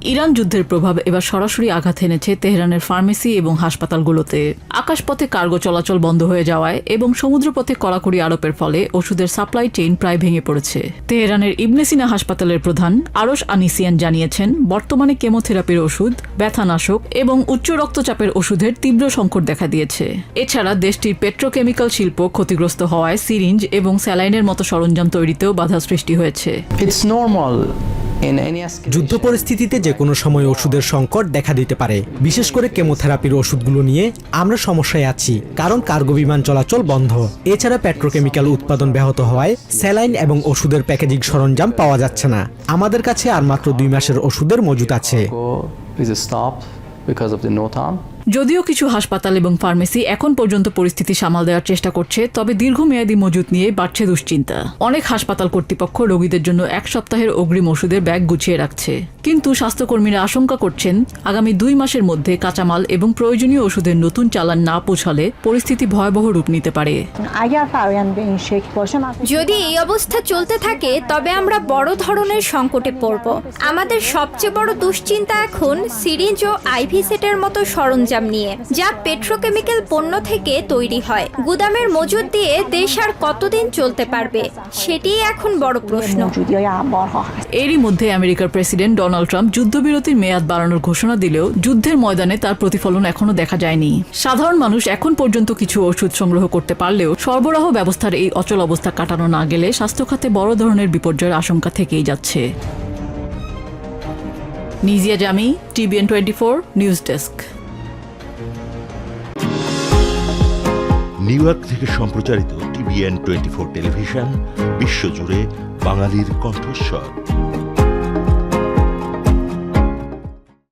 Iran যুদ্ধের প্রভাব এবার সরাসরি আঘাত এনেছে তেহরানের ফার্মেসি এবং হাসপাতালগুলোতে। আকাশপথে কার্গো চলাচল বন্ধ হয়ে যাওয়ায় এবং সমুদ্রপথে কড়াকড়ি আরোপের ফলে ওষুধের সাপ্লাই চেইন প্রায় ভেঙে পড়েছে। তেহরানের ইবনে সিনা হাসপাতালের প্রধান আরশ আনিসিয়ান জানিয়েছেন, বর্তমানে কেমোথেরাপির ওষুধ, ব্যথানাশক এবং উচ্চ রক্তচাপের ওষুধের তীব্র সংকট দেখা দিয়েছে। এছাড়া দেশটির পেট্রোকেমিক্যাল শিল্প ক্ষতিগ্রস্ত হওয়ায় সিরিঞ্জ এবং স্যালাইনের মতো সরঞ্জাম তৈরিতেও বাধা সৃষ্টি হয়েছে। যুদ্ধ পরিস্থিতিতে যে কোনো সময় ওষুধের সংকট দেখা দিতে পারে। বিশেষ করে কেমোথেরাপির ওষুধগুলো নিয়ে আমরা সমস্যায় আছি, কারণ কার্গো বিমান চলাচল বন্ধ। এছাড়া পেট্রোকেমিক্যাল উৎপাদন ব্যাহত হওয়ায় স্যালাইন এবং ওষুধের প্যাকেজিং সরঞ্জাম পাওয়া যাচ্ছে না। আমাদের কাছে আর মাত্র 2 মাসের ওষুধের মজুদ আছে। যদিও কিছু হাসপাতাল এবং ফার্মেসি এখন পর্যন্ত পরিস্থিতি সামাল দেওয়ার চেষ্টা করছে, তবে দীর্ঘমেয়াদী মজুত নিয়ে বাড়ছে দুশ্চিন্তা। অনেক হাসপাতাল কর্তৃপক্ষ রোগীদের জন্য 1 সপ্তাহের অগ্রিম ওষুধের ব্যাগ গুছিয়ে রাখছে, কিন্তু স্বাস্থ্যকর্মীরা আশঙ্কা করছেন আগামী 2 মাসের মধ্যে কাঁচামাল এবং প্রয়োজনীয় ওষুধের নতুন চালান না পৌঁছালে পরিস্থিতি ভয়াবহ রূপ নিতে পারে। যদি এই অবস্থা চলতে থাকে তবে আমরা বড় ধরনের সংকটে পড়ব। আমাদের সবচেয়ে বড় দুশ্চিন্তা এখন সিরিঞ্জ ও আইভি সেটের মতো সরঞ্জাম নিয়ে, যা পেট্রোকেমিক্যাল পণ্য থেকে তৈরি হয়। গুদামের মজুদ দিয়ে দেশ আর কতদিন চলতে পারবে, সেটিই এখন বড় প্রশ্ন। এরই মধ্যে আমেরিকার প্রেসিডেন্ট ডোনাল্ড ট্রাম্প যুদ্ধবিরতির মেয়াদ বাড়ানোর ঘোষণা দিলেও যুদ্ধের ময়দানে তার প্রতিফলন এখনো দেখা যায়নি। সাধারণ মানুষ এখন পর্যন্ত কিছু ওষুধ সংগ্রহ করতে পারলেও সরবরাহ ব্যবস্থার এই অচল অবস্থা কাটানো না গেলে স্বাস্থ্য খাতে বড় ধরনের বিপর্যয়ের আশঙ্কা থেকেই যাচ্ছে। নিজিয়া জামি, TBN 24 news desk. New York থেকে সম্প্রচারিত TBN 24 টেলিভিশন বিশ্বজুড়ে বাঙালির কণ্ঠস্বর।